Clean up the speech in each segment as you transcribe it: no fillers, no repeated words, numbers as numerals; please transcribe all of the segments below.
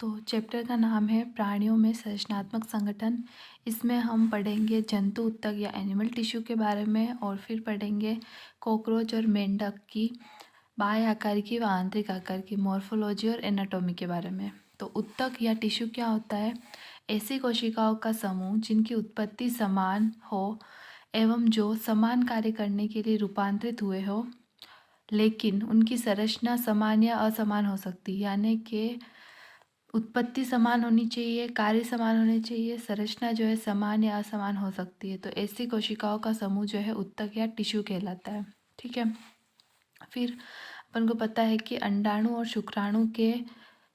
तो चैप्टर का नाम है प्राणियों में संरचनात्मक संगठन। इसमें हम पढ़ेंगे जंतु ऊतक या एनिमल टिश्यू के बारे में और फिर पढ़ेंगे कॉकरोच और मेंढक की बाह्य आकार की व आंतरिक आकार की मॉर्फोलॉजी और एनाटॉमी के बारे में। तो ऊतक या टिश्यू क्या होता है? ऐसी कोशिकाओं का समूह जिनकी उत्पत्ति समान हो एवं जो समान कार्य करने के लिए रूपांतरित हुए हो, लेकिन उनकी संरचना समान या असमान हो सकती है। यानी कि उत्पत्ति समान होनी चाहिए, कार्य समान होने चाहिए, संरचना जो है समान या असमान हो सकती है। तो ऐसी कोशिकाओं का समूह जो है ऊतक या टिश्यू कहलाता है। ठीक है। फिर अपन को पता है कि अंडाणु और शुक्राणु के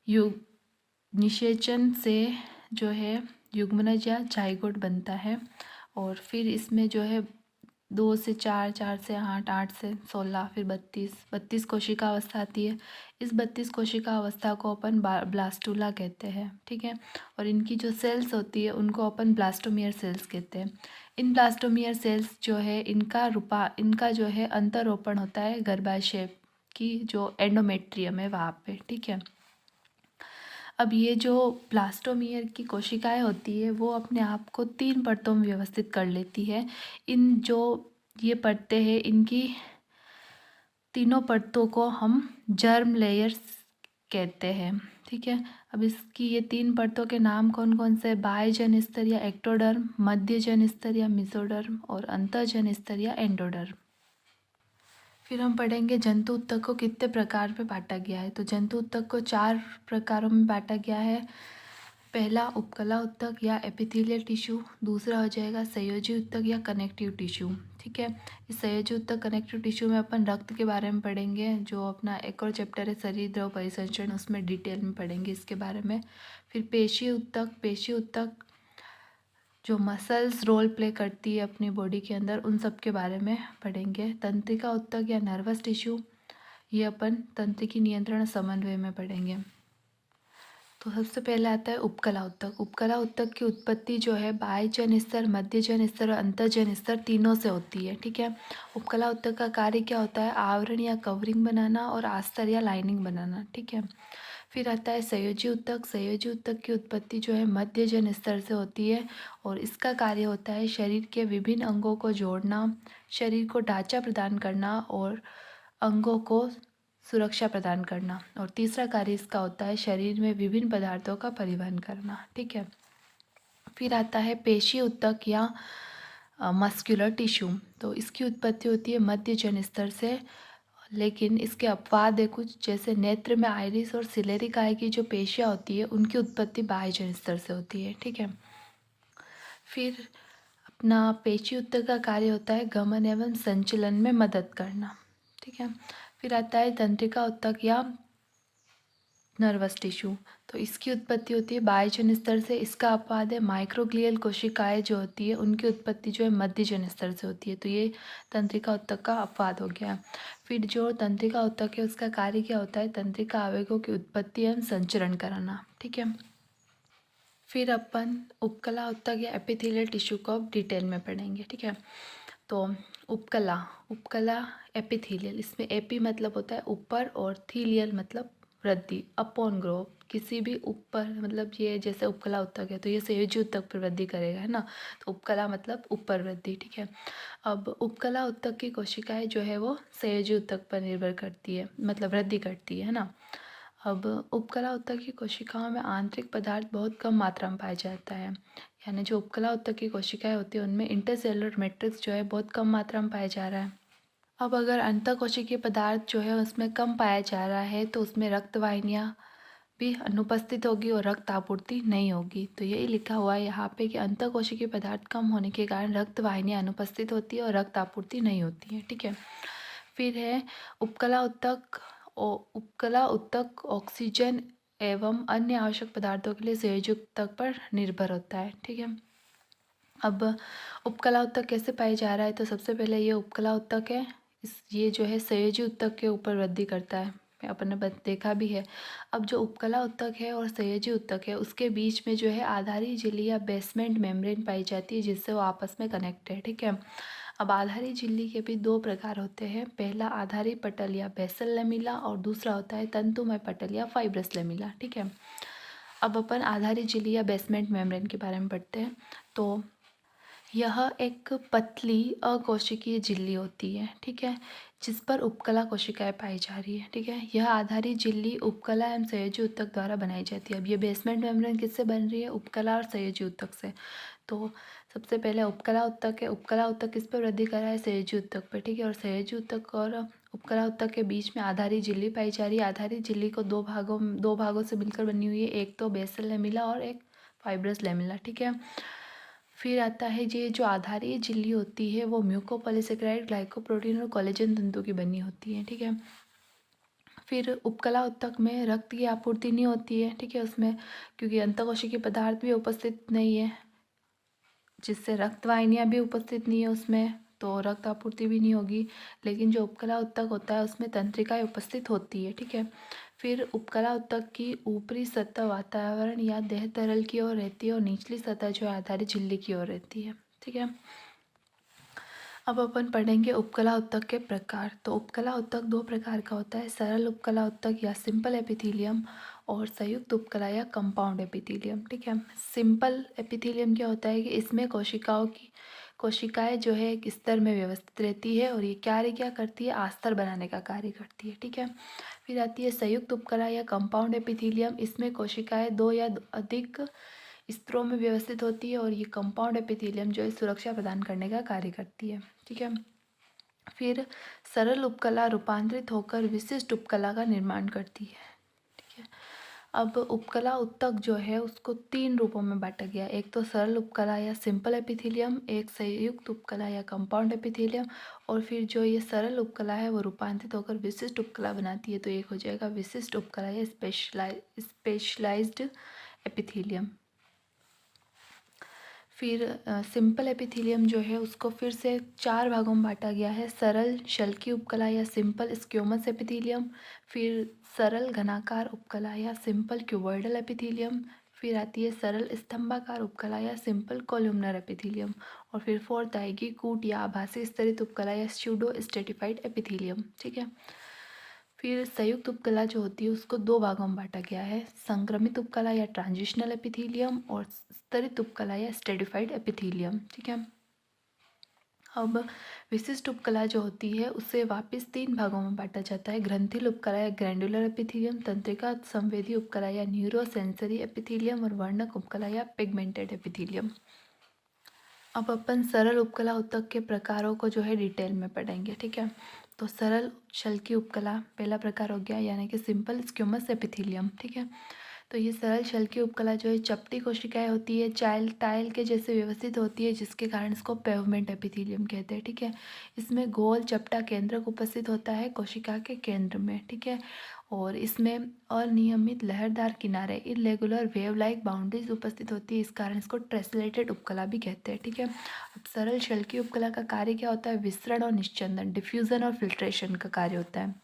युग निषेचन से जो है युग्मनज या जाइगोट बनता है। और फिर इसमें जो है 2 से 4, 4 से 8, 8 से 16, फिर 32 कोशिका अवस्था आती है। इस 32 कोशिका अवस्था को अपन ब्लास्टूला कहते हैं। ठीक है। और इनकी जो सेल्स होती है उनको अपन ब्लास्टोमियर सेल्स कहते हैं। इन ब्लास्टोमियर सेल्स जो है इनका जो है अंतरोपण होता है गर्भाशय की जो एंडोमेट्रियम है वहाँ पे। ठीक है। अब ये जो ब्लास्टोमियर की कोशिकाएं होती है वो अपने आप को 3 परतों में व्यवस्थित कर लेती है। इन जो ये परतें हैं इनकी तीनों परतों को हम जर्म लेयर्स कहते हैं। ठीक है। अब इसकी ये 3 परतों के नाम कौन कौन से? बाह्यजन स्तर या एक्टोडर्म, मध्यजन स्तर या मेसोडर्म और अंतःजन स्तर या एंडोडर्म। फिर हम पढ़ेंगे जंतु ऊतक को कितने प्रकार में बांटा गया है। तो जंतु ऊतक को 4 प्रकारों में बांटा गया है। पहला उपकला ऊतक या एपिथेलियल टिश्यू, दूसरा हो जाएगा संयोजी ऊतक या कनेक्टिव टिश्यू। ठीक है। इस संयोजी ऊतक कनेक्टिव टिश्यू में अपन रक्त के बारे में पढ़ेंगे, जो अपना एक और चैप्टर है शरीर द्रव परिसंचरण, उसमें डिटेल में पढ़ेंगे इसके बारे में। फिर पेशी ऊतक जो मसल्स रोल प्ले करती है अपनी बॉडी के अंदर, उन सब के बारे में पढ़ेंगे। तंत्रिका ऊतक या नर्वस टिश्यू, ये अपन तंत्रिकी नियंत्रण समन्वय में पढ़ेंगे। तो सबसे पहले आता है उपकला ऊतक। उपकला ऊतक की उत्पत्ति जो है बाह्यजन स्तर, मध्यजन स्तर और अंतःजन स्तर तीनों से होती है। ठीक है। उपकला ऊतक का कार्य क्या होता है? आवरण या कवरिंग बनाना और आस्तर या लाइनिंग बनाना। ठीक है। फिर आता है संयोजी ऊतक। संयोजी ऊतक की उत्पत्ति जो है मध्यजन स्तर से होती है और इसका कार्य होता है शरीर के विभिन्न अंगों को जोड़ना, शरीर को ढांचा प्रदान करना और अंगों को सुरक्षा प्रदान करना। और तीसरा कार्य इसका होता है शरीर में विभिन्न पदार्थों का परिवहन करना। ठीक है। फिर आता है पेशी ऊतक या मस्कुलर टिश्यू। तो इसकी उत्पत्ति होती है मध्यजन स्तर से, लेकिन इसके अपवाद है कुछ, जैसे नेत्र में आइरिस और सिलेरी काय की जो पेशियाँ होती है उनकी उत्पत्ति बाह्यजन स्तर से होती है। ठीक है। फिर अपना पेशी ऊतक का कार्य होता है गमन एवं संचलन में मदद करना। ठीक है। फिर आता है तंत्रिका ऊतक या नर्वस टिश्यू। तो इसकी उत्पत्ति होती है बाह्यजन स्तर से। इसका अपवाद है माइक्रोग्लियल कोशिकाएं जो होती है उनकी उत्पत्ति जो है मध्यजन स्तर से होती है। तो ये तंत्रिका ऊतक का अपवाद हो गया। फिर जो तंत्रिका ऊतक है उसका कार्य क्या होता है? तंत्रिका आवेगों की उत्पत्ति एवं संचरण कराना। ठीक है। फिर अपन उपकला ऊतक या एपिथेलियल टिश्यू को अब डिटेल में पढ़ेंगे। ठीक है। तो उपकला एपिथेलियल, इसमें एपी मतलब होता है ऊपर और थीलियल मतलब वृद्धि, अपॉन ग्रोथ। किसी भी ऊपर मतलब ये जैसे उपकला ऊतक है तो ये संयोजी ऊतक पर वृद्धि करेगा, है ना। तो उपकला मतलब ऊपर वृद्धि। ठीक है। अब उपकला ऊतक की कोशिकाएं जो है वो संयोजी ऊतक पर निर्भर करती है, मतलब वृद्धि करती है ना। अब उपकला ऊतक की कोशिकाओं में आंतरिक पदार्थ बहुत कम मात्रा में पाया जाता है। यानी जो उपकला ऊतक की कोशिकाएं होती है उनमें इंटरसेलुलर मैट्रिक्स जो है बहुत कम मात्रा में पाया जा रहा है। अब अगर अंतःकोशिकीय पदार्थ जो है उसमें कम पाया जा रहा है तो उसमें रक्त वाहिनियाँ भी अनुपस्थित होगी और रक्त आपूर्ति नहीं होगी। तो यही लिखा हुआ है यहाँ पे कि अंतःकोशिकीय पदार्थ कम होने के कारण रक्त वाहिनियाँ अनुपस्थित होती है और रक्त आपूर्ति नहीं होती है। ठीक है। फिर है उपकला ऊतक। उपकला ऊतक ऑक्सीजन एवं अन्य आवश्यक पदार्थों के लिए संयोजी ऊतक पर निर्भर होता है। ठीक है। अब उपकला ऊतक कैसे पाया जा रहा है? तो सबसे पहले ये उपकला ऊतक है, ये जो है संयोजी ऊतक के ऊपर वृद्धि करता है, अपन ने देखा भी है। अब जो उपकला ऊतक है और संयोजी ऊतक है उसके बीच में जो है आधारी झिल्ली या बेसमेंट मेम्ब्रेन पाई जाती है जिससे वो आपस में कनेक्ट है। ठीक है। अब आधारी झिल्ली के भी 2 प्रकार होते हैं। पहला आधारी पटल या बेसल लेमिला और दूसरा होता है तंतुमय पटल या फाइब्रस लेमिला। ठीक है। अब अपन आधारी झिल्ली या बेसमेंट मेम्ब्रेन के बारे में पढ़ते हैं। तो यह एक पतली अकोशिकीय झिल्ली होती है, ठीक है, जिस पर उपकला कोशिकाएं पाई जा रही है, ठीक है। यह आधारी झिल्ली उपकला एवं संयोजी ऊतक द्वारा बनाई जाती है। अब ये बेसमेंट मेम्ब्रेन किससे बन रही है? उपकला और संयोजी ऊतक से। तो सबसे पहले उपकला ऊतक है। उपकला ऊतक किस पर वृद्धि कर रहा है? संयोजी ऊतक पर, ठीक है। और संयोजी ऊतक और उपकला ऊतक के बीच में आधारी झिल्ली पाई जा रही है। आधारी झिल्ली को दो भागों से मिलकर बनी हुई है, एक तो बेसल लेमिला और एक फाइब्रस लेमिला, ठीक है। फिर आता है ये जो आधारी झिल्ली होती है वो म्यूकोपॉलीसेकेराइड, ग्लाइकोप्रोटीन और कोलेजन तंतु की बनी होती है, ठीक है। फिर उपकला ऊतक में रक्त की आपूर्ति नहीं होती है, ठीक है, उसमें क्योंकि अंतःकोशिकीय पदार्थ भी उपस्थित नहीं है, जिससे रक्त वाहिनियाँ भी उपस्थित नहीं है उसमें, तो रक्त आपूर्ति भी नहीं होगी। लेकिन जो उपकला ऊतक होता है उसमें तंत्रिकाएं उपस्थित होती है, ठीक है। फिर उपकला ऊतक की ऊपरी सतह वातावरण या देह तरल की ओर रहती है और निचली सतह जो है आधारित झिल्ली की ओर रहती है, ठीक है। अब अपन पढ़ेंगे उपकला ऊतक के प्रकार। तो उपकला ऊतक दो प्रकार का होता है, सरल उपकला ऊतक या सिंपल एपिथेलियम और संयुक्त उपकला या कंपाउंड एपिथेलियम, ठीक है। सिंपल एपिथेलियम क्या होता है कि इसमें कोशिकाएं जो है एक स्तर में व्यवस्थित रहती है और ये क्या करती है? आस्तर बनाने का कार्य करती है, ठीक है। फिर आती है संयुक्त उपकला या कंपाउंड एपिथेलियम। इसमें कोशिकाएं दो या अधिक स्तरों में व्यवस्थित होती है और ये कंपाउंड एपिथेलियम जो है सुरक्षा प्रदान करने का कार्य करती है, ठीक है। फिर सरल उपकला रूपांतरित होकर विशिष्ट उपकला का निर्माण करती है, ठीक है। अब उपकला ऊतक जो है उसको तीन रूपों में बांटा गया। एक तो सरल उपकला या सिंपल एपिथेलियम, एक संयुक्त उपकला या कंपाउंड एपिथेलियम, और फिर जो ये सरल उपकला है वो रूपांतरित होकर विशिष्ट उपकला बनाती है, तो एक हो जाएगा विशिष्ट उपकला या स्पेशलाइज्ड एपिथेलियम। फिर सिंपल एपिथेलियम जो है उसको फिर से चार भागों में बांटा गया है। सरल शल्की उपकला या सिंपल स्क्यूमस एपिथेलियम, फिर सरल घनाकार उपकला या सिंपल क्यूबॉइडल एपिथेलियम, फिर आती है सरल स्तंभाकार उपकला या सिंपल कोल्यूमनर एपिथेलियम, और फिर फोर्थ आएगी कूट या आभासी स्तरित उपकला या स्यूडो स्टेटिफाइड एपिथेलियम, ठीक है। फिर संयुक्त उपकला जो होती है उसको दो भागों में बांटा गया है, संक्रमित उपकला या ट्रांजिशनल एपिथेलियम और स्तरित उपकला या स्टेडिफाइड एपिथेलियम, ठीक है। अब विशिष्ट उपकला जो होती है उसे वापस तीन भागों में बांटा जाता है, ग्रंथिल उपकला या ग्रैंडुलर एपिथेलियम, तंत्रिका संवेदी उपकला या न्यूरोसेंसरी एपिथेलियम और वर्णक उपकला या पिगमेंटेड एपिथेलियम। अब अपन सरल उपकला ऊतक के प्रकारों को जो है डिटेल में पढ़ेंगे, ठीक है। तो सरल शल्की उपकला पहला प्रकार हो गया, यानी कि सिंपल स्क्यूमस एपिथेलियम, ठीक है। तो ये सरल शल्की उपकला जो है चपटी कोशिकाएं होती है, टाइल के जैसे व्यवस्थित होती है, जिसके कारण इसको पेवमेंट एपिथेलियम कहते हैं, ठीक है। इसमें गोल चपटा केंद्रक उपस्थित होता है कोशिका के केंद्र में, ठीक है। और इसमें अनियमित लहरदार किनारे इरेगुलर वेव लाइक बाउंड्रीज उपस्थित होती है, इस कारण इसको ट्रेसलेटेड उपकला भी कहते हैं, ठीक है। अब सरल शल्की उपकला का कार्य क्या होता है? विसरण और निश्चंदन, डिफ्यूजन और फिल्ट्रेशन का कार्य होता है।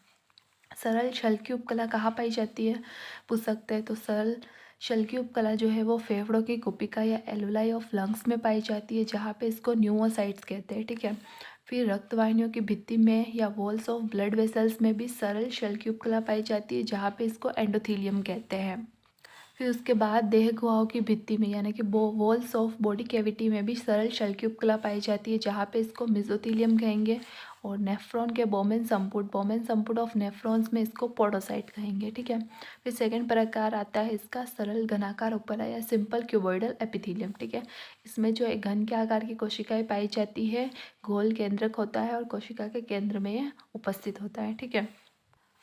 सरल शल्की उपकला कहाँ पाई जाती है पूछ सकते हैं। तो सरल शल्की उपकला जो है वो फेफड़ों की कुपिका या एल्वुलाई ऑफ लंग्स में पाई जाती है, जहाँ पे इसको न्यूमोसाइट्स कहते हैं, ठीक है। फिर रक्तवाहिनियों की भित्ति में या वॉल्स ऑफ ब्लड वेसल्स में भी सरल शल्की उपकला पाई जाती है, जहाँ पे इसको एंडोथीलियम कहते हैं। फिर उसके बाद देह गुहाओं की भित्ति में यानी कि वॉल्स ऑफ बॉडी कैविटी में भी सरल शल्की उपकला पाई जाती है, जहाँ पे इसको मेसोथीलियम कहेंगे। और नेफ्रॉन के बोमेन संपुट ऑफ नेफ्रॉन्स में इसको पोडोसाइट कहेंगे, ठीक है। फिर सेकंड प्रकार आता है इसका सरल घनाकार उपकला या सिंपल क्यूबॉइडल एपिथेलियम, ठीक है। इसमें जो एक घन के आकार की कोशिकाएं पाई जाती है, गोल केंद्रक होता है और कोशिका के केंद्र में यह उपस्थित होता है, ठीक है।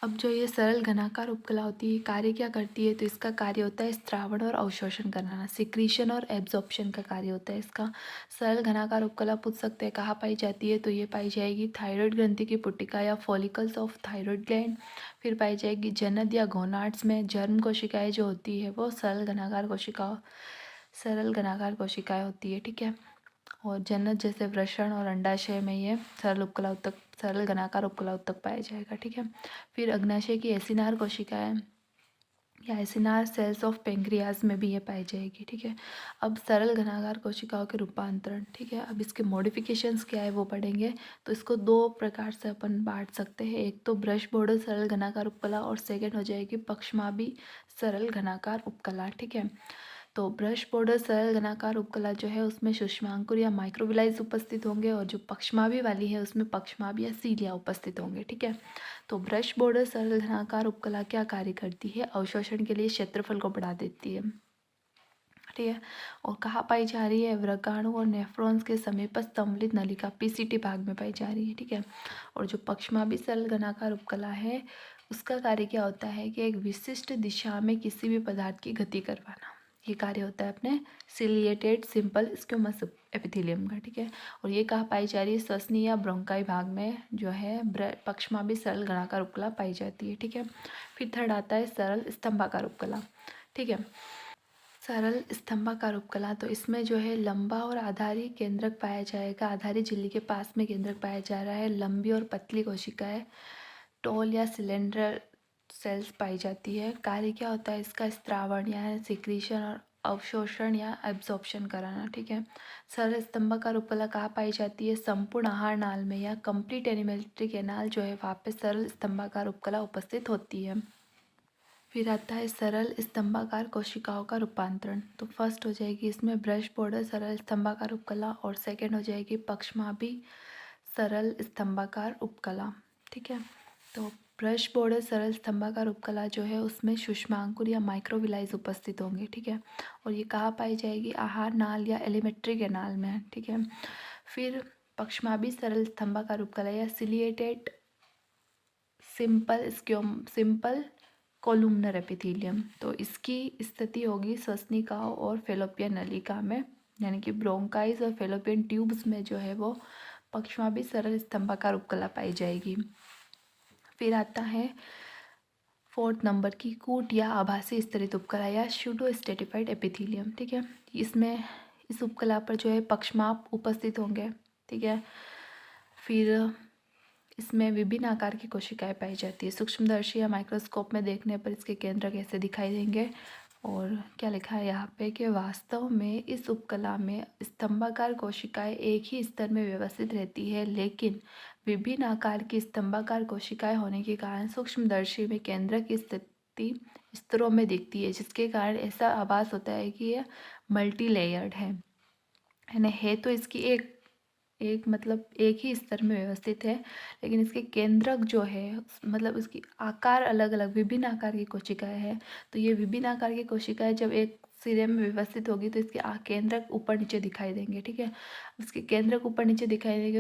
अब जो ये सरल घनाकार उपकला होती है कार्य क्या करती है? तो इसका कार्य होता है स्त्रावण और अवशोषण कराना, सिक्रीशन और एब्जॉर्प्शन का कार्य होता है इसका। सरल घनाकार उपकला पूछ सकते हैं कहाँ पाई जाती है? तो ये पाई जाएगी थायराइड ग्रंथि की पुटिका या फॉलिकल्स ऑफ थायराइड ग्लैंड। फिर पाई जाएगी जनद या गोनाड्स में। जर्म कोशिकाएं जो होती है वो सरल घनाकार कोशिकाएं होती है, ठीक है। और जनन जैसे वृषण और अंडाशय में ये सरल घनाकार उपकला ऊतक पाया जाएगा, ठीक है। फिर अग्नाशय की एसिनार कोशिकाएं या एसिनार सेल्स ऑफ पेंक्रियाज में भी ये पाई जाएगी। ठीक है, अब सरल घनाकार कोशिकाओं के रूपांतरण। ठीक है, अब इसके मॉडिफिकेशंस क्या है वो पढ़ेंगे। तो इसको दो प्रकार से अपन बांट सकते हैं, एक तो ब्रश बॉर्डर सरल घनाकार उपकला और सेकेंड हो जाएगी पक्षमाभी सरल घनाकार उपकला। ठीक है, तो ब्रश बॉर्डर सरल घनाकार उपकला जो है उसमें सूक्ष्मांकुर या माइक्रोविलाइज उपस्थित होंगे, और जो पक्षमाभी वाली है उसमें पक्षमाभी या सीलिया उपस्थित होंगे। ठीक है, तो ब्रश बॉर्डर सरल घनाकार उपकला क्या कार्य करती है? अवशोषण के लिए क्षेत्रफल को बढ़ा देती है। ठीक है, और कहाँ पाई जा रही है? व्रकाणु और नेफ्रॉन्स के समीपस्थ संवलित नलिका पीसीटी भाग में पाई जा रही है। ठीक है, और जो पक्षमाभी सरल घनाकार उपकला है उसका कार्य क्या होता है कि एक विशिष्ट दिशा में किसी भी पदार्थ की गति करवाना। ये कार्य होता है अपने सिलिएटेड सिंपल स्क्यूमस एपिथेलियम का। ठीक है, और ये कहाँ पाई जा रही है? श्वसनी या ब्रोंकाई भाग में जो है पक्षमाभी सरल घनाकार उपकला पाई जाती है। ठीक है, फिर थर्ड आता है सरल स्तंभाकार उपकला। ठीक है, सरल स्तंभाकार उपकला, तो इसमें जो है लंबा और आधारी केंद्रक पाया जाएगा। आधारी झिल्ली के पास में केंद्रक पाया जा रहा है। लंबी और पतली कोशिकाएं टॉल या सिलेंडर सेल्स पाई जाती है। कार्य क्या होता है इसका? स्त्रावण या सिक्रीशन और अवशोषण या एब्जॉर्प्शन कराना। ठीक है, सरल स्तंभाकार उपकला कहाँ पाई जाती है? संपूर्ण आहार नाल में या कंप्लीट एनिमेट्री कैनाल जो है वहाँ पे सरल स्तंभाकार उपकला उपस्थित होती है। फिर आता है सरल स्तंभाकार कोशिकाओं का रूपांतरण। तो फर्स्ट हो जाएगी इसमें ब्रश बॉर्डर सरल स्तंभाकार उपकला, और सेकेंड हो जाएगी पक्षमाभी सरल स्तंभाकार उपकला। ठीक है, तो ब्रश बॉर्डर सरल स्तंभाकार उपकला जो है उसमें सूक्ष्मांकुर या माइक्रोविलाइज उपस्थित होंगे। ठीक है, और ये कहाँ पाई जाएगी? आहार नाल या एलिमेंट्री कैनाल में। ठीक है, फिर पक्षमाभी सरल स्तंभाकार उपकला या सिलिएटेड सिंपल कोलुमनर एपिथेलियम, तो इसकी स्थिति होगी श्वसनिकाओं और फेलोपियन नलिका में, यानी कि ब्रोंकाइज और फेलोपियन ट्यूब्स में जो है वो पक्षमाभी सरल स्तंभाकार उपकला पाई जाएगी। फिर आता है फोर्थ नंबर की कूट या आभासी स्तरित उपकला या शूडो स्टेटिफाइड एपिथेलियम। ठीक है, इसमें इस उपकला पर जो है पक्षमाप उपस्थित होंगे। ठीक है, फिर इसमें विभिन्न आकार की कोशिकाएं पाई जाती है। सूक्ष्मदर्शी या माइक्रोस्कोप में देखने पर इसके केंद्र कैसे दिखाई देंगे, और क्या लिखा है यहाँ पे कि वास्तव में इस उपकला में स्तंभाकार कोशिकाएं एक ही स्तर में व्यवस्थित रहती है, लेकिन विभिन्न आकार की स्तंभाकार कोशिकाएं होने के कारण सूक्ष्मदर्शी में केंद्र की स्थिति स्तरों में दिखती है, जिसके कारण ऐसा आभास होता है कि यह मल्टी लेयर्ड है। यानी है तो इसकी एक मतलब एक ही स्तर में व्यवस्थित है, लेकिन इसके केंद्रक जो है मतलब इसकी आकार अलग अलग विभिन्न आकार की कोशिकाएं हैं। तो ये विभिन्न आकार की कोशिकाएं जब एक सिरे में व्यवस्थित होगी तो इसके केंद्रक ऊपर नीचे दिखाई देंगे। ठीक है, उसके केंद्रक ऊपर नीचे दिखाई देंगे,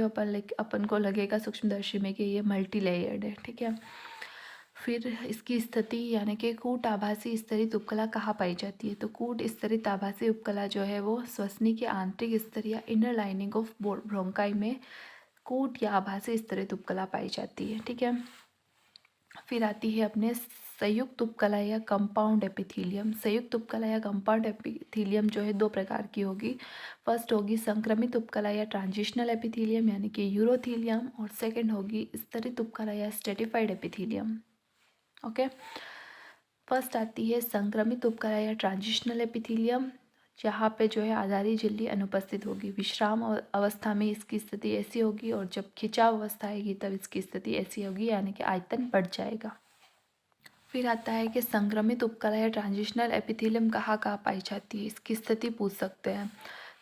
अपन को लगेगा सूक्ष्मदर्शी में कि ये मल्टी लेयर्ड है। ठीक है, फिर इसकी स्थिति यानी कि कूट आभासी स्तरित उपकला कहाँ पाई जाती है? तो कूट स्तरित आभासी उपकला जो है वो श्वसनी के आंतरिक स्तर या इनर लाइनिंग ऑफ ब्रोंकाई में कूट या आभासी स्तरित उपकला पाई जाती है। ठीक है, फिर आती है अपने संयुक्त उपकला या कंपाउंड एपिथेलियम। संयुक्त उपकला या कंपाउंड एपिथेलियम जो है दो प्रकार की होगी। फर्स्ट होगी संक्रमित उपकला या ट्रांजिशनल एपिथेलियम यानी कि यूरोथीलियम, और सेकंड होगी स्तरित उपकला या स्ट्रेटिफाइड एपिथेलियम। ओके, फर्स्ट आती है संक्रमित उपकला या ट्रांजिशनल एपिथेलियम, जहाँ पे जो है आधारी झिल्ली अनुपस्थित होगी। विश्राम अवस्था में इसकी स्थिति ऐसी होगी, और जब खिंचाव अवस्था आएगी तब इसकी स्थिति ऐसी होगी, यानी कि आयतन बढ़ जाएगा। फिर आता है कि संक्रमित उपकला या ट्रांजिशनल एपिथेलियम कहाँ कहाँ पाई जाती है, इसकी स्थिति पूछ सकते हैं।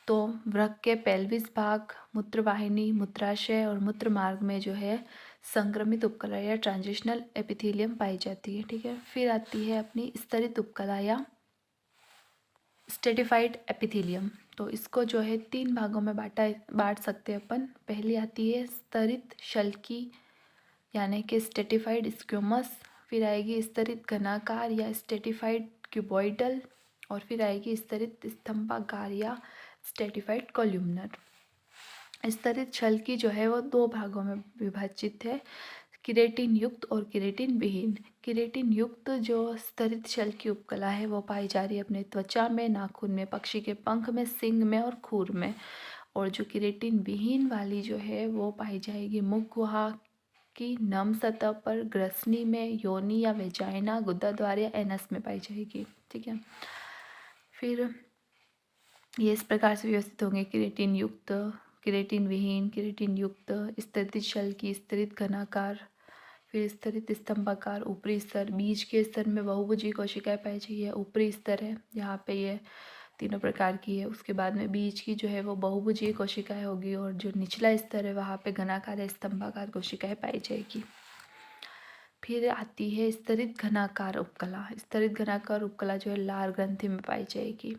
तो वृक्क के पेल्विस भाग, मूत्रवाहिनी, मूत्राशय और मूत्र मार्ग में जो है संक्रमित उपकला या ट्रांजिशनल एपिथेलियम पाई जाती है। ठीक है, फिर आती है अपनी स्तरित उपकला या स्ट्रेटिफाइड एपिथेलियम। तो इसको जो है तीन भागों में बांट सकते हैं अपन। पहली आती है स्तरित शल्की यानी कि स्ट्रेटिफाइड स्क्यूमस, फिर आएगी स्तरित घनाकार या स्ट्रेटिफाइड क्यूबॉइडल, और फिर आएगी स्तरित स्तंभाकार या स्ट्रेटिफाइड कोल्यूमनर। स्तरित शल्की जो है वो दो भागों में विभाजित है, किरेटिन युक्त और किरेटिन विहीन। किरेटिन युक्त जो स्तरित शल्की उपकला है वो पाई जा रही है अपने त्वचा में, नाखून में, पक्षी के पंख में, सींग में और खूर में। और जो किरेटिन विहीन वाली जो है वो पाई जाएगी मुख गुहा, की नम सतह पर ग्रसनी में, योनि या वेजाइना, गुदाद्वार या एनस में पाई जाएगी। ठीक है, फिर ये इस प्रकार से व्यवस्थित होंगे: केराटिन युक्त, केराटिन विहीन, केराटिन युक्त, स्तरित शल की, स्तरित घनाकार, फिर स्तरित स्तंभाकार, ऊपरी स्तर। बीज के स्तर में बहुभुजी कोशिकाएं पाई जाइए, ऊपरी स्तर है यहाँ पे, ये तीनों प्रकार की है। उसके बाद में बीज की जो है वो बहुभुजीय कोशिकाएं होगी, और जो निचला स्तर है वहाँ पे घनाकार या स्तंभाकार कोशिकाएं पाई जाएगी। फिर आती है स्तरित घनाकार उपकला। स्तरित घनाकार उपकला जो है लार ग्रंथि में पाई जाएगी।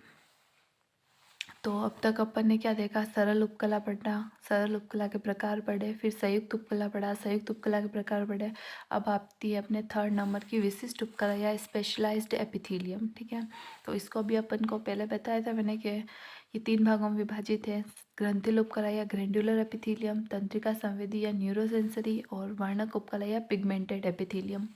तो अब तक अपन ने क्या देखा? सरल उपकला पढ़ा, सरल उपकला के प्रकार पढ़े, फिर संयुक्त उपकला पढ़ा, संयुक्त उपकला के प्रकार पढ़े। अब आती है अपने थर्ड नंबर की विशिष्ट उपकला या स्पेशलाइज्ड एपिथेलियम। ठीक है, तो इसको भी अपन को पहले बताया था मैंने कि ये 3 भागों में विभाजित है: ग्रंथिल उपकला या ग्रैंड्युलर एपिथेलियम, तंत्रिका संवेदी या न्यूरोसेंसरी, और वर्णक उपकला या पिगमेंटेड एपिथेलियम।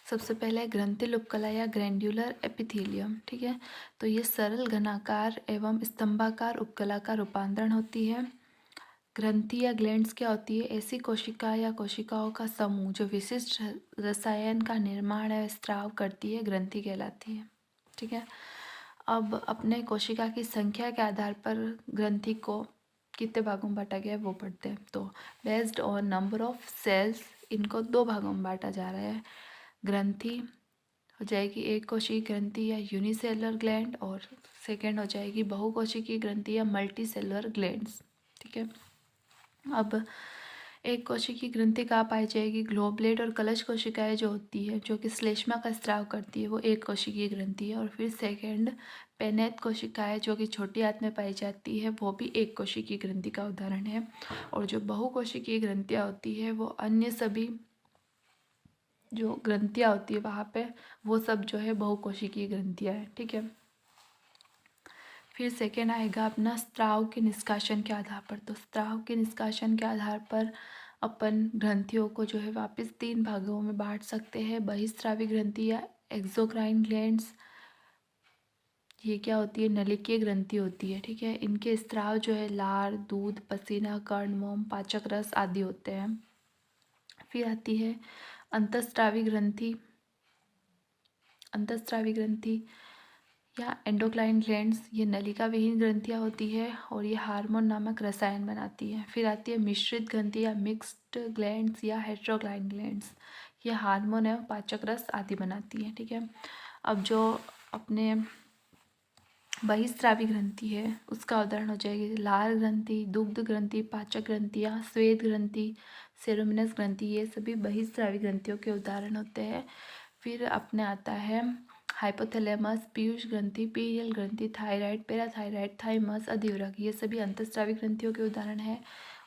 सबसे पहले ग्रंथिल उपकला या ग्रैंड्युलर एपिथेलियम। ठीक है, तो ये सरल घनाकार एवं स्तंभाकार उपकला का रूपांतरण होती है। ग्रंथि या ग्लैंड्स क्या होती है? ऐसी कोशिका या कोशिकाओं का समूह जो विशिष्ट रसायन का निर्माण या स्त्राव करती है, ग्रंथि कहलाती है। ठीक है, अब अपने कोशिका की संख्या के आधार पर ग्रंथि को कितने भागों में बांटा गया है वो पढ़ते हैं। तो based on number of cells इनको 2 भागों में बांटा जा रहा है। ग्रंथि हो जाएगी एक कोशिकीय ग्रंथि या यूनिसेलुलर ग्लैंड, और सेकेंड हो जाएगी बहुकोशिकीय ग्रंथि या मल्टी सेलुलर ग्लैंड्स। ठीक है, अब एक कोशिकीय ग्रंथि कहाँ पाई जाएगी? ग्लोबुलेट और कलश कोशिकाएं जो होती है, जो कि श्लेष्मा का स्त्राव करती है, वो एक कोशिकीय ग्रंथि है। और फिर सेकेंड पेनेत कोशिकाएं जो कि छोटी आंत में पाई जाती है, वो भी एक कोशिकीय ग्रंथि का उदाहरण है। और जो बहुकोशिकीय ग्रंथियाँ होती है वो अन्य सभी जो ग्रंथियाँ होती है वहाँ पे, वो सब जो है बहुकोशिकीय ग्रंथियाँ हैं। ठीक है, फिर सेकेंड आएगा अपना स्त्राव के निष्कासन के आधार पर। तो स्त्राव के निष्कासन के आधार पर अपन ग्रंथियों को जो है वापस 3 भागों में बांट सकते हैं: बहिस्रावी ग्रंथि या एक्सोक्राइन ग्लैंड्स, ये क्या होती है? नलिकीय ग्रंथि होती है। ठीक है, इनके स्त्राव जो है लार, दूध, पसीना, कर्ण, मोम, पाचक रस आदि होते हैं। फिर आती है अंतःस्रावी ग्रंथि, अंतःस्रावी ग्रंथि या एंडोक्राइन ग्लैंड्स, ये नलिका विहीन ग्रंथियाँ होती है और ये हार्मोन नामक रसायन बनाती है। फिर आती है मिश्रित ग्रंथि या मिक्स्ड ग्लैंड्स या हेट्रोक्राइन ग्लैंड्स, ये हार्मोन एवं पाचक रस आदि बनाती है। ठीक है, अब जो अपने बहिस्रावी ग्रंथि है उसका उदाहरण हो जाएगी लार ग्रंथि, दुग्ध ग्रंथि, पाचक ग्रंथियाँ, श्वेत ग्रंथि, सेरोमिनस ग्रंथि, ये सभी बहिस्रावी ग्रंथियों के उदाहरण होते हैं। फिर अपने आता है हाइपोथैलेमस, पीयूष ग्रंथि, पीरियल ग्रंथि, थायराइड, पैराथायराइड, थाइमस, अधिवृक्क, ये सभी अंतःस्रावी ग्रंथियों के उदाहरण हैं।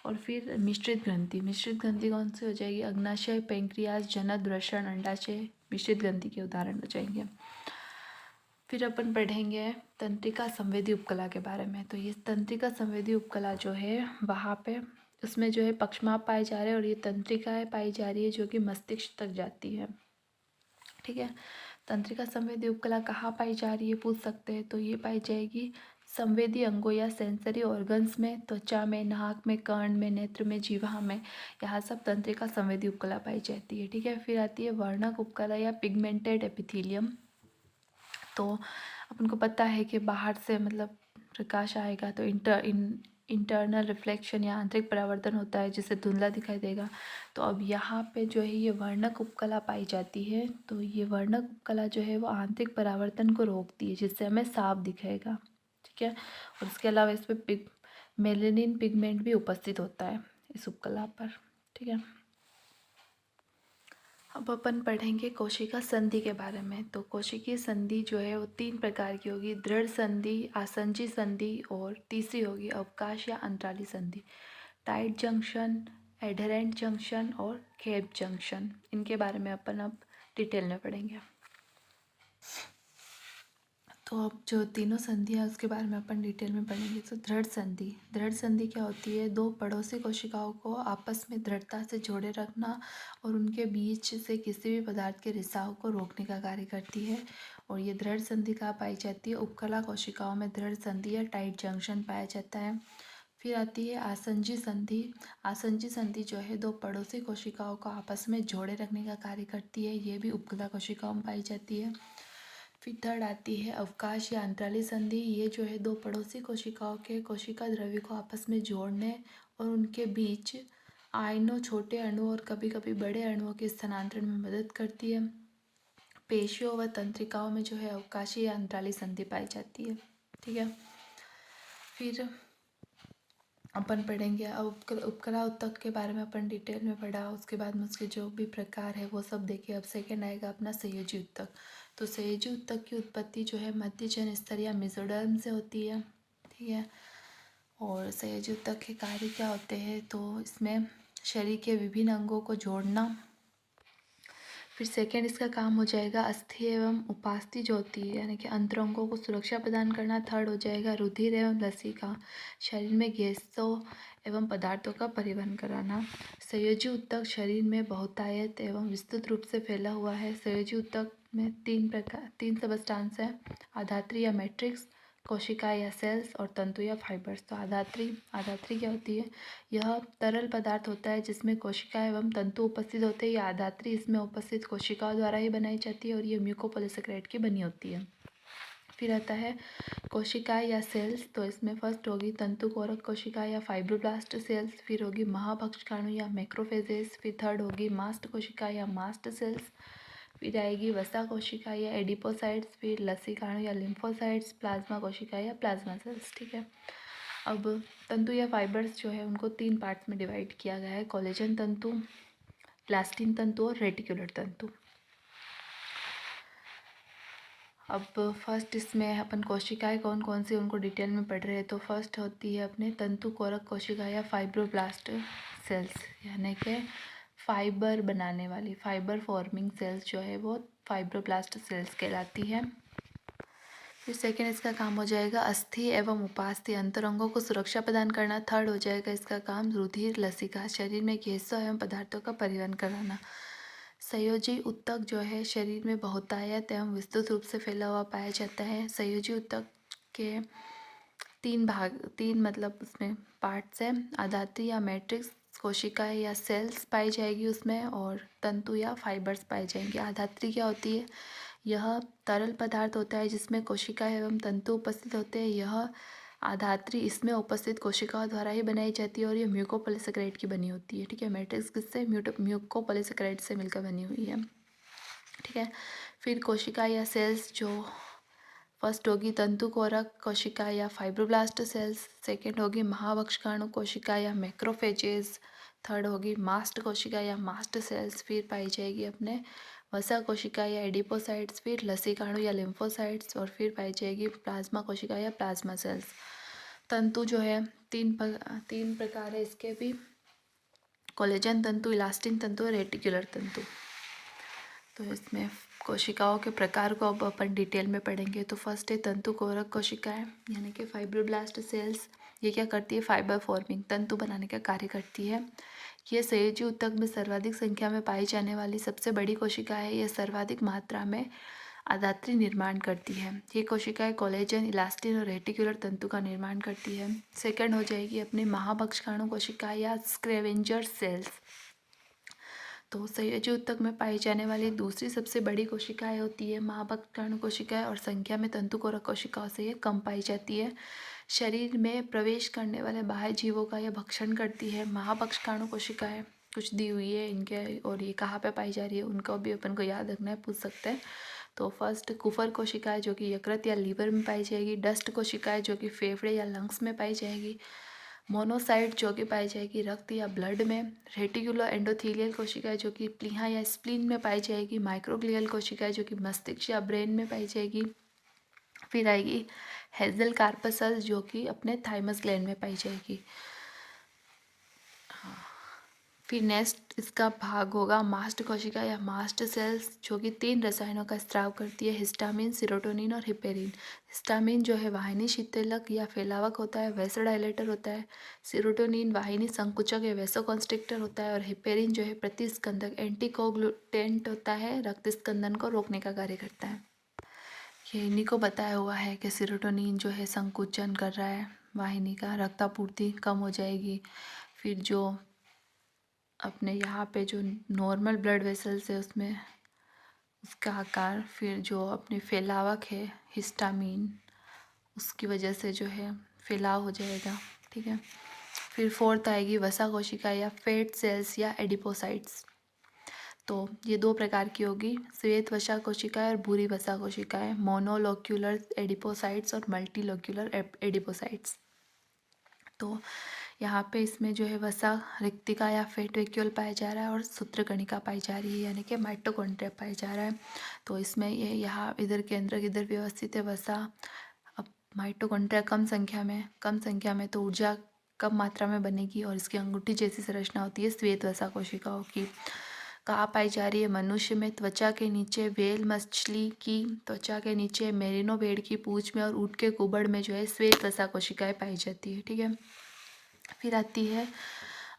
और फिर मिश्रित ग्रंथि, मिश्रित ग्रंथि कौन सी हो जाएगी? अग्नाशय, पैंक्रियाज, जनन, वृषण, अंडाशय, मिश्रित ग्रंथि के उदाहरण हो जाएंगे। फिर अपन पढ़ेंगे तंत्रिका संवेदी उपकला के बारे में। तो ये तंत्रिका संवेदी उपकला जो है वहाँ पे उसमें जो है पक्षमाप पाए जा रहे हैं, और ये तंत्रिकाएँ पाई जा रही है जो कि मस्तिष्क तक जाती है। ठीक है, तंत्रिका संवेदी उपकला कहाँ पाई जा रही है पूछ सकते हैं। तो ये पाई जाएगी संवेदी अंगों या सेंसरी ऑर्गन्स में, त्वचा में, नाक में, कर्ण में, नेत्र में, जीवा में, यहाँ सब तंत्रिका संवेदी उपकला पाई जाती है। ठीक है, फिर आती है वर्णक उपकला या पिगमेंटेड एपिथेलियम। तो अपन को पता है कि बाहर से मतलब प्रकाश आएगा तो इंटरनल रिफ्लेक्शन या आंतरिक परावर्तन होता है जिससे धुंधला दिखाई देगा। तो अब यहाँ पे जो है ये वर्णक उपकला पाई जाती है। तो ये वर्णक उपकला जो है वो आंतरिक परावर्तन को रोकती है जिससे हमें साफ दिखेगा। ठीक है, और इसके अलावा इस पर मेलेनिन पिगमेंट भी उपस्थित होता है इस उपकला पर। ठीक है, अब अपन पढ़ेंगे कोशिका संधि के बारे में। तो कोशिकीय संधि जो है वो 3 प्रकार की होगी: दृढ़ संधि, आसंजी संधि, और तीसरी होगी अवकाश या अंतराली संधि। टाइट जंक्शन, एडहेरेंट जंक्शन और गैप जंक्शन, इनके बारे में अपन अब डिटेल में पढ़ेंगे। तो अब जो तीनों संधि है उसके बारे में अपन डिटेल में पढ़ेंगे। तो दृढ़ संधि, दृढ़ संधि क्या होती है? 2 पड़ोसी कोशिकाओं को आपस में दृढ़ता से जोड़े रखना और उनके बीच से किसी भी पदार्थ के रिसाव को रोकने का कार्य करती है। और ये दृढ़ संधि कहाँ पाई जाती है? उपकला कोशिकाओं में दृढ़ संधि या टाइट जंक्शन पाया जाता है। फिर आती है आसंजी संधि। आसंजी संधि जो है दो पड़ोसी कोशिकाओं को आपस में जोड़े रखने का कार्य करती है। ये भी उपकला कोशिकाओं में पाई जाती है। फिर थर्ड आती है अवकाश या अंतराली संधि। ये जो है दो पड़ोसी कोशिकाओं के कोशिका द्रव्य को आपस में जोड़ने और उनके बीच आयनों, छोटे अणु और कभी कभी बड़े अणुओं के स्थानांतरण में मदद करती है। पेशियों व तंत्रिकाओं में जो है अवकाशी या अंतराली संधि पाई जाती है। ठीक है, फिर अपन पढ़ेंगे अब उपकला उत्तक के बारे में अपन डिटेल में पढ़ा। उसके बाद में उसके जो भी प्रकार है वो सब देखिए। अब सेकेंड आएगा अपना संयोजी उत्तक। तो संयोजी उत्तक की उत्पत्ति जो है मध्य जन स्तर या मेसोडर्म से होती है। ठीक है, और संयोजी उत्तक के कार्य क्या होते हैं, तो इसमें शरीर के विभिन्न अंगों को जोड़ना। फिर सेकेंड इसका काम हो जाएगा अस्थि एवं उपास्थि जो होती है यानी कि अंतरंगों को सुरक्षा प्रदान करना। थर्ड हो जाएगा रुधिर एवं लसिका, शरीर में गैसों एवं पदार्थों का परिवहन कराना। संयोजी उत्तक शरीर में बहुतायत एवं विस्तृत रूप से फैला हुआ है। संयोजी उत्तक में तीन सबस्टांस है, आधात्री या मैट्रिक्स, कोशिका या सेल्स और तंतु या फाइबर्स। तो आधात्री क्या होती है, यह तरल पदार्थ होता है जिसमें कोशिका एवं तंतु उपस्थित होते हैं। यह आधात्री इसमें उपस्थित कोशिकाओं द्वारा ही बनाई जाती है और ये म्यूकोपॉलीसेकेराइड की बनी होती है। फिर आता है कोशिका या सेल्स। तो इसमें फर्स्ट होगी तंतुकोरक कोशिका या फाइब्रोब्लास्ट सेल्स, फिर होगी महाभक्षकाणु या मैक्रोफेजेस, फिर थर्ड होगी मास्ट कोशिका या मास्ट सेल्स, फिर आएगी वसा कोशिका या एडिपोसाइट्स, फिर लसीकाणु या लिम्फोसाइट्स, प्लाज्मा कोशिका या प्लाज्मा सेल्स। ठीक है, अब तंतु या फाइबर्स जो है उनको तीन पार्ट्स में डिवाइड किया गया है, कोलेजन तंतु, इलास्टिन तंतु और रेटिकुलर तंतु। अब फर्स्ट इसमें अपन कोशिकाएं कौन कौन सी उनको डिटेल में पढ़ रहे हैं। तो फर्स्ट होती है अपने तंतु कोरक कोशिका या फाइब्रोब्लास्ट सेल्स, यानी कि फाइबर बनाने वाली, फाइबर फॉर्मिंग सेल्स जो है वो फाइब्रोब्लास्ट सेल्स कहलाती है। फिर सेकेंड इसका काम हो जाएगा अस्थि एवं उपास्थि, अंतरंगों को सुरक्षा प्रदान करना। थर्ड हो जाएगा इसका काम रुधिर लसिका, शरीर में गैसों एवं पदार्थों का परिवहन कराना। संयोजी उत्तक जो है शरीर में बहुतायत एवं विस्तृत रूप से फैला हुआ पाया जाता है। संयोजी उत्तक के तीन मतलब उसमें पार्ट्स हैं, आधात्री या मैट्रिक्स, कोशिका या सेल्स पाई जाएगी उसमें, और तंतु या फाइबर्स पाए जाएंगे। आधात्री क्या होती है, यह तरल पदार्थ होता है जिसमें कोशिका एवं तंतु उपस्थित होते हैं। यह आधात्री इसमें उपस्थित कोशिकाओं द्वारा ही बनाई जाती है और यह म्यूकोपॉलीसेकेराइड की बनी होती है। ठीक है, मैट्रिक्स किससे, म्यूकोपॉलीसेकेराइड से मिलकर बनी हुई है। ठीक है, फिर कोशिका या सेल्स जो फर्स्ट होगी तंतुकोरक कोशिका या फाइब्रोब्लास्ट सेल्स, सेकेंड होगी महाभक्षकाणु कोशिका या मैक्रोफेजेस, थर्ड होगी मास्ट कोशिका या मास्ट सेल्स, फिर पाई जाएगी अपने वसा कोशिका या एडिपोसाइट्स, फिर लसीकाणु या लिम्फोसाइट्स, और फिर पाई जाएगी प्लाज्मा कोशिका या प्लाज्मा सेल्स। तंतु जो है तीन प्रकार है इसके भी, कोलेजन तंतु, इलास्टिन तंतु और रेटिकुलर तंतु। तो इसमें कोशिकाओं के प्रकार को अब अपन डिटेल में पढ़ेंगे। तो फर्स्ट है तंतुकोरक कोशिकाएं यानी कि फाइब्रोब्लास्ट सेल्स। ये क्या करती है, फाइबर फॉर्मिंग, तंतु बनाने का कार्य करती है। ये संयोजी उत्तक में सर्वाधिक संख्या में पाई जाने वाली सबसे बड़ी कोशिका है। यह सर्वाधिक मात्रा में आधात्री निर्माण करती है। ये कोशिकाएं कोलेजन, इलास्टिन और रेटिकुलर तंतु का निर्माण करती है। सेकंड हो जाएगी अपने महाभक्षकाणु कोशिका या स्क्रेवेंजर सेल्स। तो संयोजी उत्तक में पाई जाने वाली दूसरी सबसे बड़ी कोशिकाएं होती है महाभक्षकाणु कोशिकाएं, और संख्या में तंतुकोरक कोशिकाओं से ये कम पाई जाती है। शरीर में प्रवेश करने वाले बाह्य जीवों का यह भक्षण करती है। महाभक्षकाणु कोशिकाएं कुछ दी हुई है इनके, और ये कहाँ पे पाई जा रही है उनको भी अपन को याद रखना है, पूछ सकते हैं। तो फर्स्ट कुफर कोशिकाएं जो कि यकृत या लीवर में पाई जाएगी, डस्ट कोशिकाएं जो कि फेफड़े या लंग्स में पाई जाएगी, मोनोसाइट जो कि पाई जाएगी रक्त या ब्लड में, रेटिकुलर एंडोथीलियल कोशिकाएं जो कि प्लीहा या स्प्लीन में पाई जाएगी, माइक्रोग्लियल कोशिकाएं जो कि मस्तिष्क या ब्रेन में पाई जाएगी, फिर आएगी हेजल कार्पसल जो कि अपने थाइमस ग्लैंड में पाई जाएगी। फिर नेक्स्ट इसका भाग होगा मास्ट कोशिका या मास्ट सेल्स जो कि 3 रसायनों का स्राव करती है, हिस्टामिन, सेरोटोनिन और हिपेरिन। हिस्टामिन जो है वाहिनी शीतलक या फैलावक होता है, वैसोडाइलेटर होता है। सेरोटोनिन वाहिनी संकुचक या वैसोकॉन्स्ट्रिक्टर होता है, और हिपेरिन जो है प्रतिस्कंदक एंटीकोगुलेंट होता है, रक्त स्कंदन को रोकने का कार्य करता है। ये इन्हीं को बताया हुआ है कि सेरोटोनिन जो है संकुचन कर रहा है, वाहिनी का रक्तापूर्ति कम हो जाएगी। फिर जो अपने यहाँ पे जो नॉर्मल ब्लड वेसल्स है उसमें उसका आकार, फिर जो अपने फैलावक है हिस्टामिन, उसकी वजह से जो है फैलाव हो जाएगा। ठीक है। फिर फोर्थ आएगी वसा कोशिका या फैट सेल्स या एडिपोसाइट्स। तो ये दो प्रकार की होगी, श्वेत वसा कोशिकाएं और भूरी वसा कोशिकाएं, मोनोलोक्यूलर एडिपोसाइट्स और मल्टीलोक्यूलर एडिपोसाइट्स। तो यहाँ पे इसमें जो है वसा रिक्तिका या फैट वैक्यूल पाया जा रहा है और सूत्रकणिका पाई जा रही है, यानी कि माइटोकॉन्ड्रिया पाया जा रहा है। तो इसमें ये यहाँ इधर केंद्रक इधर व्यवस्थित है वसा। अब माइटोकॉन्ड्रिया कम संख्या में तो ऊर्जा कम मात्रा में बनेगी और इसकी अंगूठी जैसी संरचना होती है श्वेत वसा कोशिकाओं की। कहाँ पाई जा रही है? मनुष्य में त्वचा के नीचे, व्हेल मछली की त्वचा के नीचे, मेरिनो भेड़ की पूंछ में और ऊँट के कुबड़ में जो है श्वेत वसा कोशिकाएं पाई जाती है। ठीक है। फिर आती है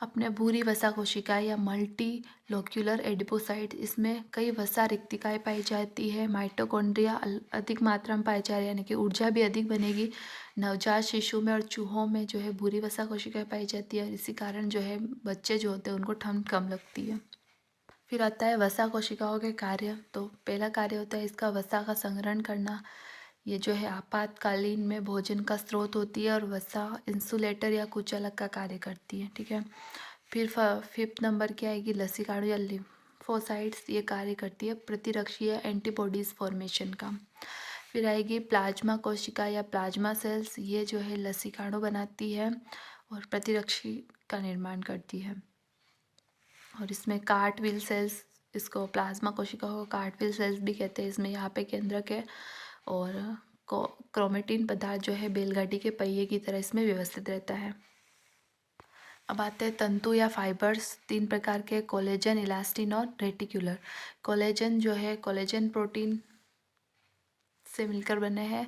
अपने भूरी वसा कोशिकाएं या मल्टी लोक्यूलर एडिपोसाइट। इसमें कई वसा रिक्तिकाएं पाई जाती है, माइटोकॉन्ड्रिया अधिक मात्रा में पाए जा रहे हैं, यानी कि ऊर्जा भी अधिक बनेगी। नवजात शिशु में और चूहों में जो है भूरी वसा कोशिकाएं पाई जाती है और इसी कारण जो है बच्चे जो होते हैं उनको ठंड कम लगती है। फिर आता है वसा कोशिकाओं के कार्य। तो पहला कार्य होता है इसका वसा का संग्रहण करना। ये जो है आपातकालीन में भोजन का स्रोत होती है और वसा इंसुलेटर या कुचलक का कार्य करती है। ठीक है। फिर फिफ्थ नंबर की आएगी लसीकाणु या लिम्फोसाइट्स। ये कार्य करती है प्रतिरक्षी या एंटीबॉडीज फॉर्मेशन का। फिर आएगी प्लाज्मा कोशिका या प्लाज्मा सेल्स। ये जो है लसीकाणु बनाती है और प्रतिरक्षी का निर्माण करती है। और इसमें कार्टविल सेल्स, इसको प्लाज्मा कोशिका को कार्टविल सेल्स भी कहते हैं। इसमें यहाँ पे केंद्रक है और क्रोमेटिन पदार्थ जो है बैलगाड़ी के पहिए की तरह इसमें व्यवस्थित रहता है। अब आते हैं तंतु या फाइबर्स। तीन प्रकार के, कोलेजन, इलास्टिन और रेटिकुलर। कोलेजन जो है कोलेजन प्रोटीन से मिलकर बने हैं।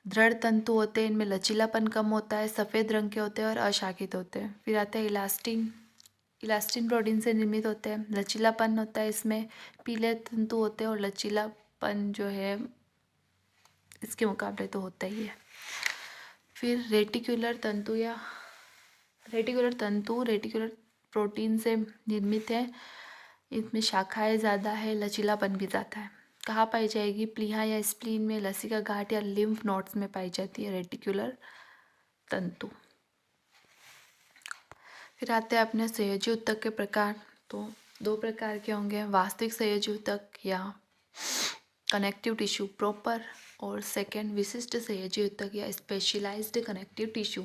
दृढ़ तंतु होते हैं, इनमें लचीलापन कम होता है, सफ़ेद रंग के होते हैं और अशाखित होते हैं। फिर आते हैं इलास्टिन। इलास्टिन प्रोटीन से निर्मित होते हैं, लचीलापन होता है इसमें, पीले तंतु होते हैं और लचीलापन जो है इसके मुकाबले तो होता ही है। फिर रेटिकुलर रेटिकुलर प्रोटीन से निर्मित है। इसमें शाखाएं ज़्यादा है, लचीलापन भी ज़्यादा है। कहाँ पाई जाएगी? प्लीहा या स्प्लीन में, लसिका गांठ या लिम्फ नोड्स में पाई जाती है रेटिकुलर तंतु। फिर आते हैं अपने संयोजी ऊतक के प्रकार। तो दो प्रकार के होंगे, वास्तविक संयोजी ऊतक या कनेक्टिव टिश्यू प्रॉपर, और सेकंड विशिष्ट संयोजी ऊतक या स्पेशलाइज्ड कनेक्टिव टिश्यू।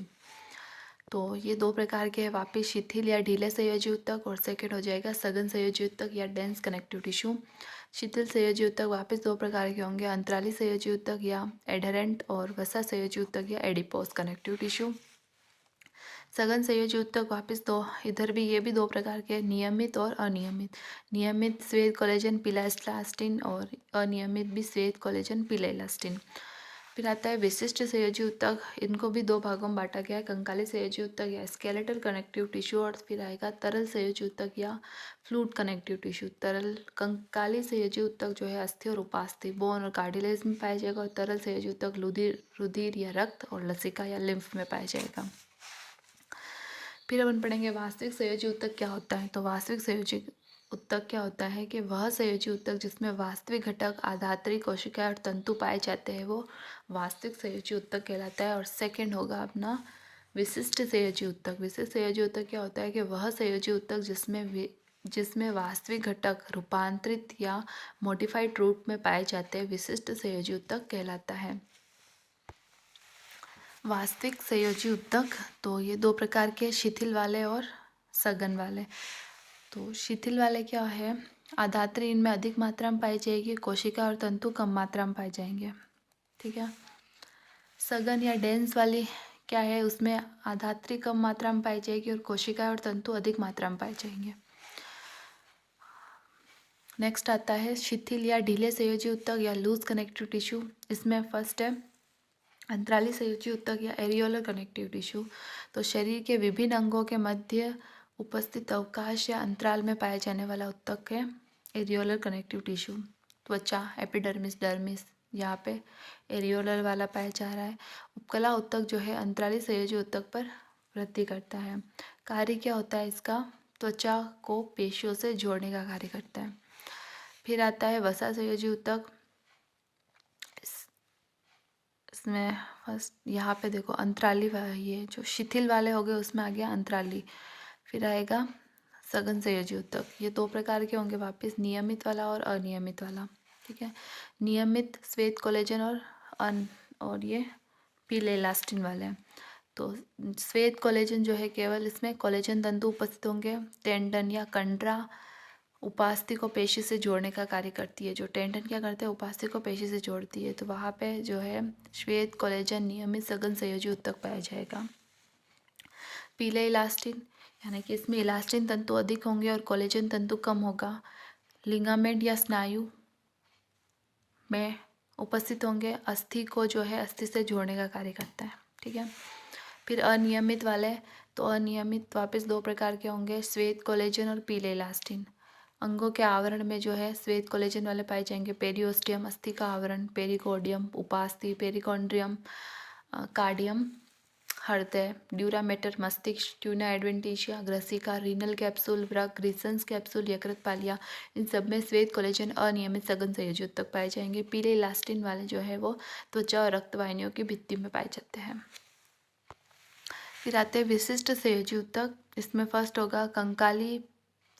तो ये दो प्रकार के हैं, वापिस शिथिल या ढीले संयोजी ऊतक, और सेकंड हो जाएगा सघन संयोजी ऊतक या डेंस कनेक्टिव टिश्यू। शिथिल संयोजी ऊतक वापस दो प्रकार के होंगे, अंतराली संयोजी ऊतक या एडहेरेंट, और वसा संयोजी ऊतक या एडिपोस कनेक्टिव टिश्यू। सघन संयोजी ऊतक वापस दो, इधर भी ये भी दो प्रकार के, नियमित और अनियमित। नियमित श्वेत कोलेजन पीला इलास्टिन और अनियमित भी श्वेत कोलेजन पीला इलास्टिन। फिर आता है विशिष्ट संयोजी ऊतक। इनको भी दो भागों में बांटा गया है, कंकाली संयोजी ऊतक या स्केलेटल कनेक्टिव टिश्यू, और फिर आएगा तरल संयोजी ऊतक या फ्लूइड कनेक्टिव टिश्यू। तरल कंकाली संयोजी ऊतक जो है अस्थि और उपास्थि, बोन और कार्टिलेज में पाया जाएगा, और तरल संयोजी ऊतक रुधिर या रक्त और लसिका या लिम्फ में पाया जाएगा। फिर अपन पढ़ेंगे वास्तविक संयोजी ऊतक क्या होता है। तो वास्तविक संयोजी ऊतक क्या होता है कि वह संयोजी ऊतक जिसमें वास्तविक घटक, आधात्री कोशिकाएं और तंतु पाए जाते हैं वो वास्तविक संयोजी ऊतक कहलाता है। और सेकंड होगा अपना विशिष्ट संयोजी ऊतक। विशिष्ट संयोजी ऊतक क्या होता है कि वह संयोजी ऊतक जिसमें वास्तविक घटक रूपांतरित या मॉडिफाइड रूप में पाए जाते हैं विशिष्ट संयोजी ऊतक कहलाता है। वास्तविक संयोजी ऊतक तो ये दो प्रकार के, शिथिल वाले और सघन वाले। तो शिथिल वाले क्या है, आधात्री इनमें अधिक मात्रा में पाई जाएगी, कोशिका और तंतु कम मात्रा में पाए जाएंगे। ठीक है। सघन या डेंस वाली क्या है, उसमें आधात्री कम मात्रा में पाई जाएगी और कोशिका और तंतु अधिक मात्रा में पाए जाएंगे। नेक्स्ट आता है शिथिल या ढीले संयोजी ऊतक या लूज कनेक्टिव टिश्यू। इसमें फर्स्ट है अंतराली संयोजी ऊतक या एरियोलर कनेक्टिव टिश्यू। तो शरीर के विभिन्न अंगों के मध्य उपस्थित अवकाश या अंतराल में पाया जाने वाला ऊतक है एरियोलर कनेक्टिव टिश्यू। त्वचा, एपिडर्मिस, डर्मिस, यहाँ पे एरियोलर वाला पाया जा रहा है। उपकला उत्तक जो है अंतराली संयोजी उत्तक पर वृद्धि करता है। कार्य क्या होता है इसका? त्वचा को पेशियों से जोड़ने का कार्य करता है। फिर आता है वसा संयोजी उत्तक। इसमें फर्स्ट यहाँ पे देखो अंतराली ये जो शिथिल वाले हो गए उसमें आ गया अंतराली। फिर आएगा सघन संयोजी उत्तक। ये दो प्रकार के होंगे वापस, नियमित वाला और अनियमित वाला। ठीक है, नियमित श्वेत कोलेजन और ये पीले इलास्टिन वाले हैं। तो श्वेत कोलेजन जो है केवल इसमें कोलेजन तंतु उपस्थित होंगे। टेंडन या कंडरा उपास्थि को पेशी से जोड़ने का कार्य करती है। जो टेंडन क्या करते हैं? उपास्थि को पेशी से जोड़ती है। तो वहाँ पे जो है श्वेत कोलेजन नियमित सघन संयोजी उत्तक पाया जाएगा। पीले इलास्टिन यानी कि इसमें इलास्टिन तंतु अधिक होंगे और कोलेजन तंतु कम होगा। लिगामेंट या स्नायु में उपस्थित होंगे। अस्थि को जो है अस्थि से जोड़ने का कार्य करता है। ठीक है, फिर अनियमित वाले, तो अनियमित वापस दो प्रकार के होंगे, श्वेत कोलेजन और पीले इलास्टिन। अंगों के आवरण में जो है श्वेत कोलेजन वाले पाए जाएंगे। पेरियोस्टियम अस्थि का आवरण, पेरिकोडियम उपास्थि, पेरिकॉन्ड्रियम कार्डियम हृदय, ड्यूरामेटर मस्तिष्क, ट्यूना एडवेंटिशिया ग्रसिका, रीनल कैप्सूल वृक्क, ग्रिसन्स कैप्सूल यकृत पालिया, इन सब में श्वेत कोलेजन अनियमित सघन संयोजी उत्तक पाए जाएंगे। पीले इलास्टिन वाले जो है वो त्वचा और रक्तवाहिनियों की भित्ति में पाए जाते हैं। फिर आते हैं विशिष्ट संयोजी उत्तक। इसमें फर्स्ट होगा कंकाली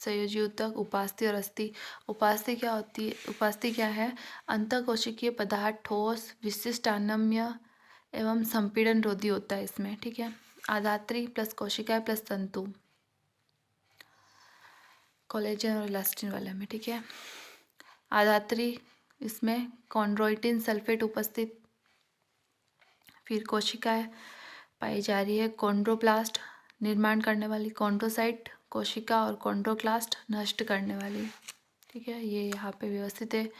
संयोजी उत्तक, उपास्थि और अस्थि। उपास्थि क्या होती है? उपास्थि क्या है? अंतःकोशिकीय पदार्थ ठोस, विशिष्ट अनम्य एवं संपीड़न रोधी होता है इसमें। ठीक है, आधात्री प्लस कोशिकाएं प्लस तंतु कोलेजन और इलास्टिन वाले में। ठीक है, आधात्री इसमें कॉन्ड्रोइटिन सल्फेट उपस्थित। फिर कोशिकाएं पाई जा रही है कॉन्ड्रोप्लास्ट निर्माण करने वाली, कॉन्ड्रोसाइट कोशिका और कॉन्ड्रोक्लास्ट नष्ट करने वाली। ठीक है, ये यहाँ पे व्यवस्थित है,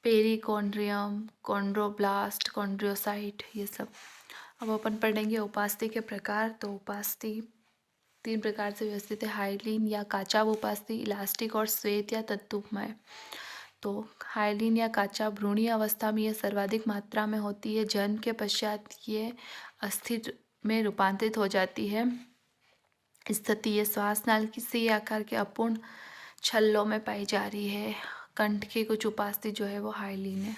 पेरिकॉन्ड्रियम, कॉन्ड्रोब्लास्ट, कॉन्ड्रोसाइट, ये सब। अब अपन पढ़ेंगे उपास्थि के प्रकार। तो उपास्थि 3 प्रकार से व्यवस्थित है, हाइलीन या काचाभ उपास्थि, इलास्टिक और श्वेत या तंतुमय। तो हाइलीन या काचा भ्रूणीय अवस्था में ये सर्वाधिक मात्रा में होती है। जन्म के पश्चात ये अस्थिर में रूपांतरित हो जाती है। स्थिति ये श्वास नाल की सी आकार के अपूर्ण छल्लों में पाई जा रही है। कंठ की कुछ उपास्थि जो है वो हाइलीन है।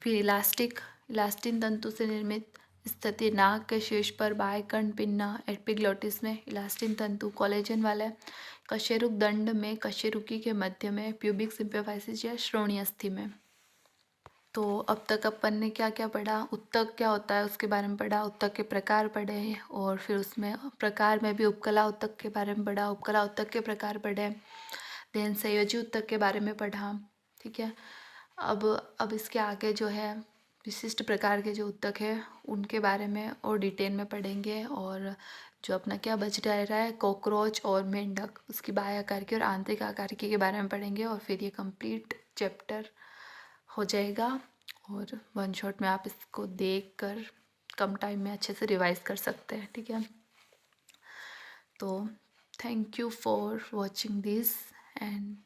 फिर इलास्टिन तंतु से निर्मित स्थिति नाक के शीर्ष पर बाह्यकर्ण पिन्ना एपिग्लोटिस में इलास्टिन तंतु, कोलेजन वाले कशेरुक दंड में, कशेरुकी के मध्य में, प्यूबिक सिम्प्योफाइसिस या श्रोणि अस्थि में। तो अब तक अपन ने क्या क्या पढ़ा? उत्तक क्या होता है उसके बारे में पढ़ा, उत्तक के प्रकार पढ़े, और फिर उसमें प्रकार में भी उपकला उत्तक के बारे में पढ़ा, उपकला उत्तक के प्रकार पढ़े, देन संयोजी उत्तक के बारे में पढ़ा। ठीक है, अब इसके आगे जो है विशिष्ट प्रकार के जो उत्तक है उनके बारे में और डिटेल में पढ़ेंगे। और जो अपना क्या बच रहा है कॉकरोच और मेंढक, उसकी बाह्य आकारिकी और आंतरिक आकारिकी के बारे में पढ़ेंगे। और फिर ये कंप्लीट चैप्टर हो जाएगा और वन शॉट में आप इसको देख कर कम टाइम में अच्छे से रिवाइज कर सकते हैं। ठीक है, तो thank you for watching this and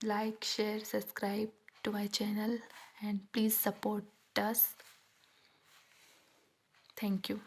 like, share, subscribe to my channel and please support us. Thank you.